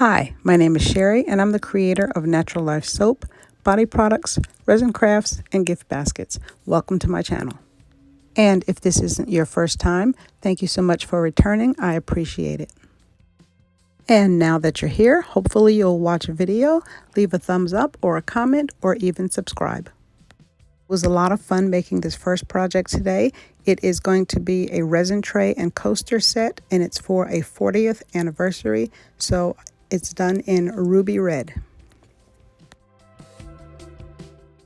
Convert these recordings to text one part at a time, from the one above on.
Hi, my name is Sherry, and I'm the creator of Naturalife soap, body products, resin crafts, and gift baskets. Welcome to my channel. And if this isn't your first time, thank you so much for returning. I appreciate it. And now that you're here, hopefully you'll watch a video, leave a thumbs up or a comment, or even subscribe. It was a lot of fun making this first project today. It is going to be a resin tray and coaster set, and it's for a 40th anniversary. So it's done in ruby red.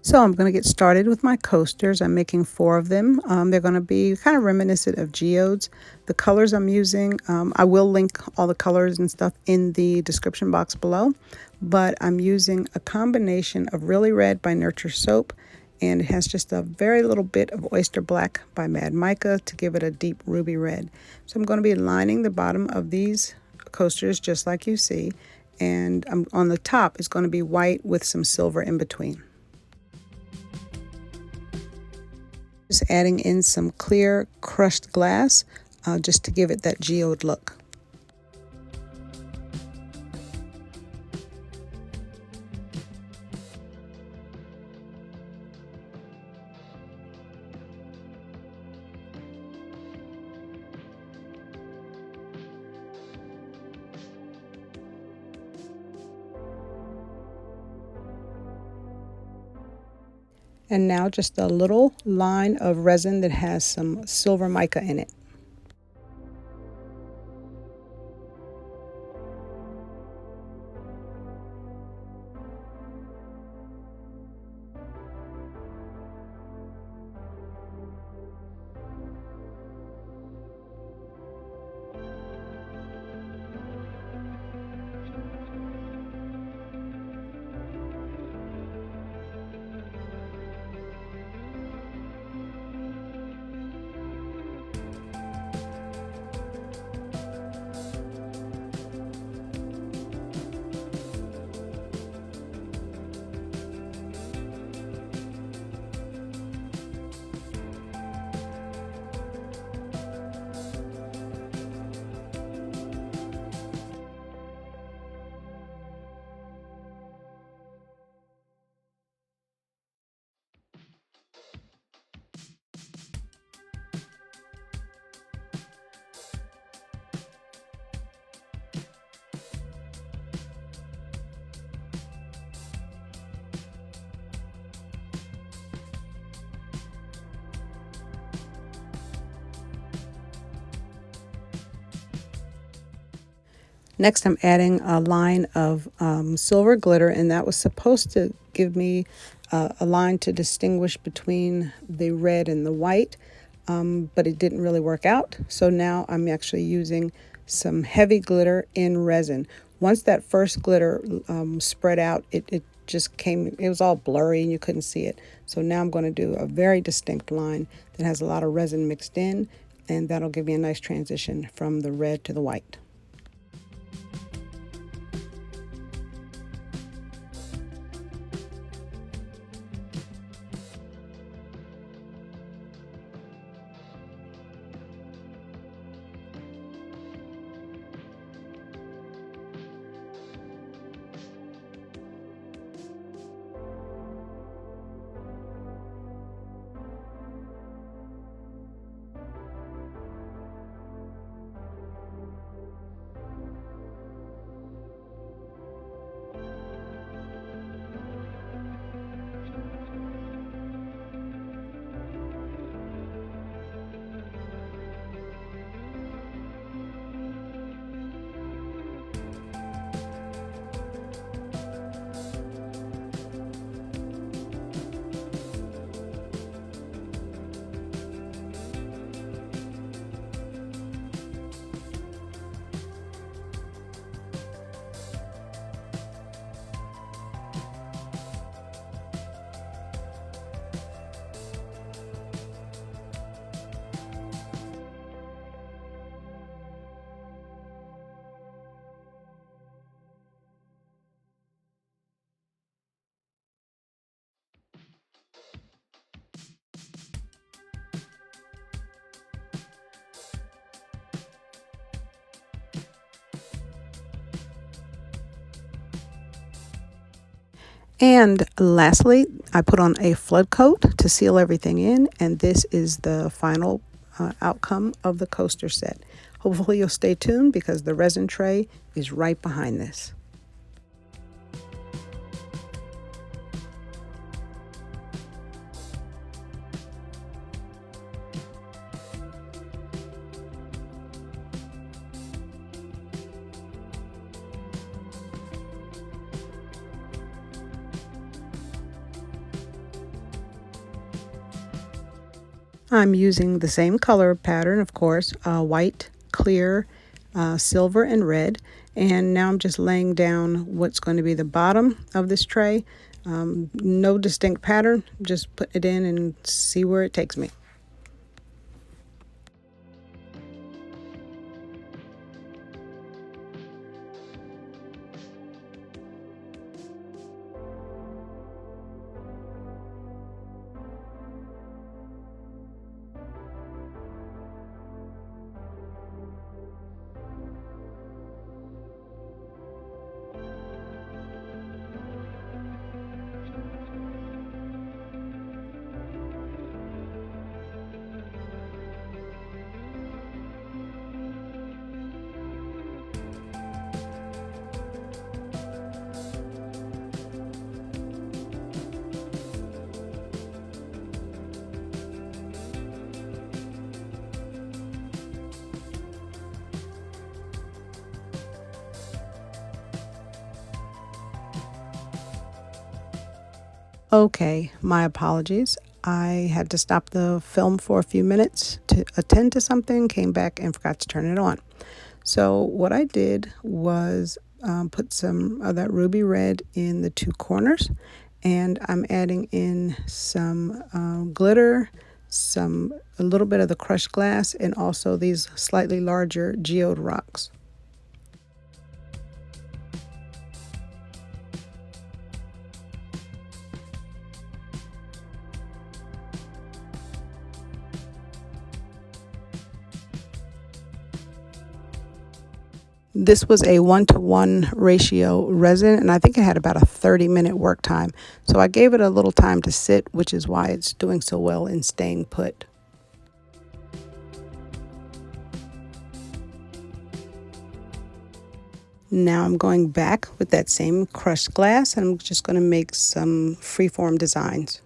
So I'm going to get started with my coasters. I'm making 4 of them. They're going to be kind of reminiscent of geodes. The colors I'm using, I will link all the colors and stuff in the description box below. But I'm using a combination of Really Red by Nurture soap, and it has just a very little bit of Oyster Black by Mad Mica to give it a deep ruby red. So I'm going to be lining the bottom of these coasters just like you see, and on the top is going to be white with some silver in between. Just adding in some clear crushed glass just to give it that geode look. And now just a little line of resin that has some silver mica in it. Next, I'm adding a line of silver glitter, and that was supposed to give me a line to distinguish between the red and the white, but it didn't really work out. So now I'm actually using some heavy glitter in resin. Once that first glitter spread out, it just came, it was all blurry and you couldn't see it. So now I'm going to do a very distinct line that has a lot of resin mixed in, and that'll give me a nice transition from the red to the white. And lastly, I put on a flood coat to seal everything in, and this is the final outcome of the coaster set. Hopefully you'll stay tuned because the resin tray is right behind this. I'm using the same color pattern, of course, white, clear, silver, and red. And now I'm just laying down what's going to be the bottom of this tray. No distinct pattern, just put it in and see where it takes me. Okay, my apologies. I had to stop the film for a few minutes to attend to something, came back and forgot to turn it on. So what I did was put some of that ruby red in the two corners, and I'm adding in some glitter, a little bit of the crushed glass, and also these slightly larger geode rocks. This was a 1-to-1 ratio resin, and I think it had about a 30-minute work time. So I gave it a little time to sit, which is why it's doing so well in staying put. Now I'm going back with that same crushed glass, and I'm just going to make some freeform designs.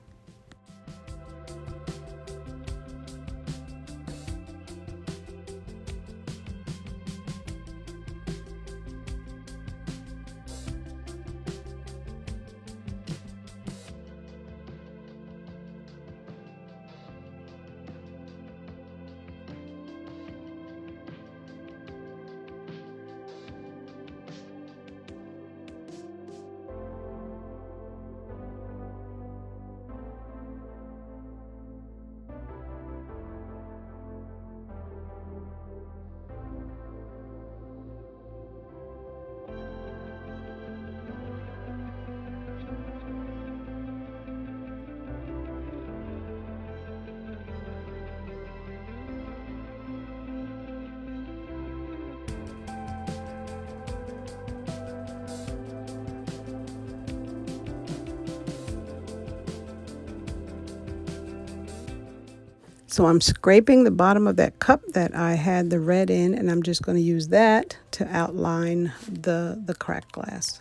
So I'm scraping the bottom of that cup that I had the red in, and I'm just going to use that to outline the cracked glass.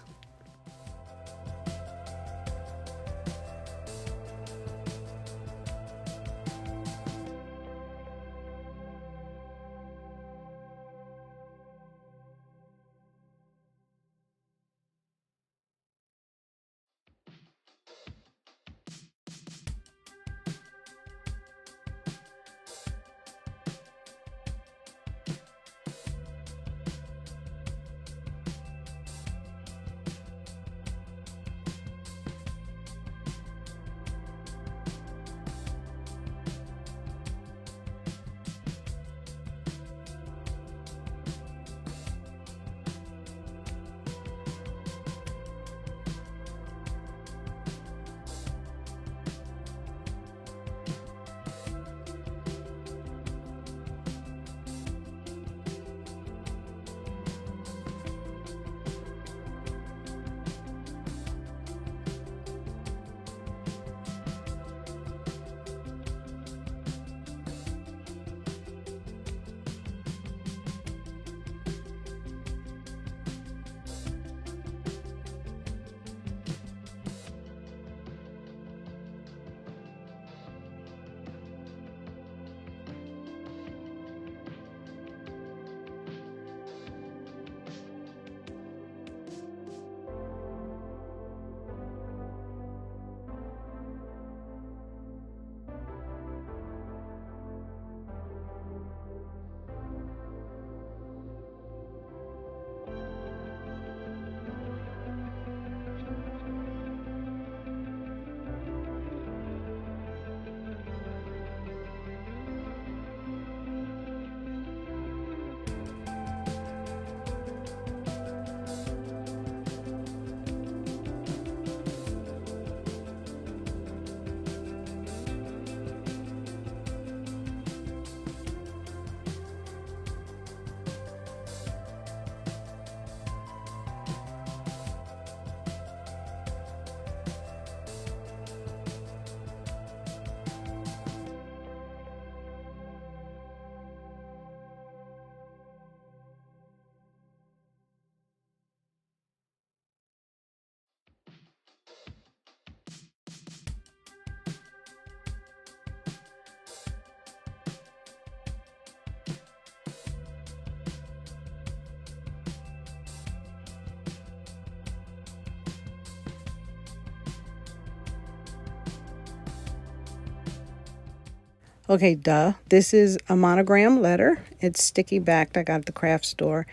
Okay, duh. This is a Monogram letter. It's sticky backed. I got it at the craft store.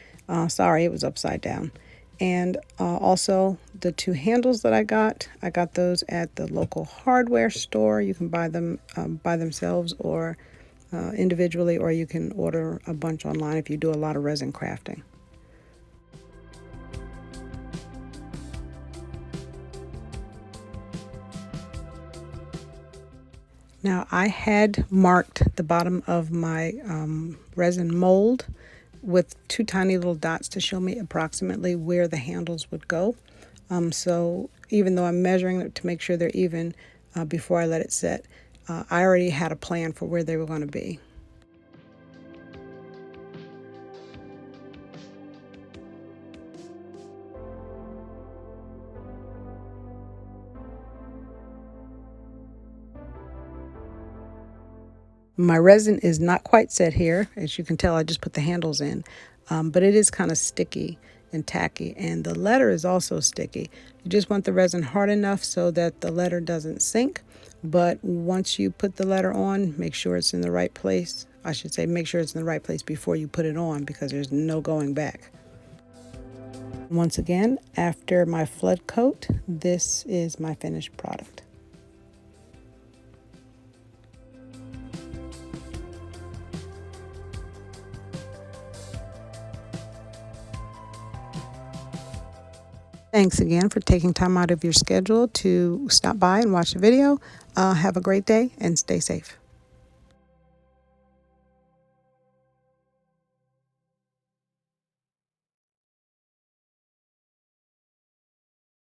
Sorry, it was upside down. And also the two handles that I got those at the local hardware store. You can buy them by themselves or individually, or you can order a bunch online if you do a lot of resin crafting. Now I had marked the bottom of my resin mold with two tiny little dots to show me approximately where the handles would go. So even though I'm measuring it to make sure they're even before I let it set, I already had a plan for where they were going to be. My resin is not quite set here. As you can tell, I just put the handles in, but it is kind of sticky and tacky, and the letter is also sticky. You just want the resin hard enough so that the letter doesn't sink, but once you put the letter on, make sure it's in the right place. I should say make sure it's in the right place before you put it on, because there's no going back. Once again, after my flood coat, this is my finished product. Thanks again for taking time out of your schedule to stop by and watch the video. Have a great day and stay safe.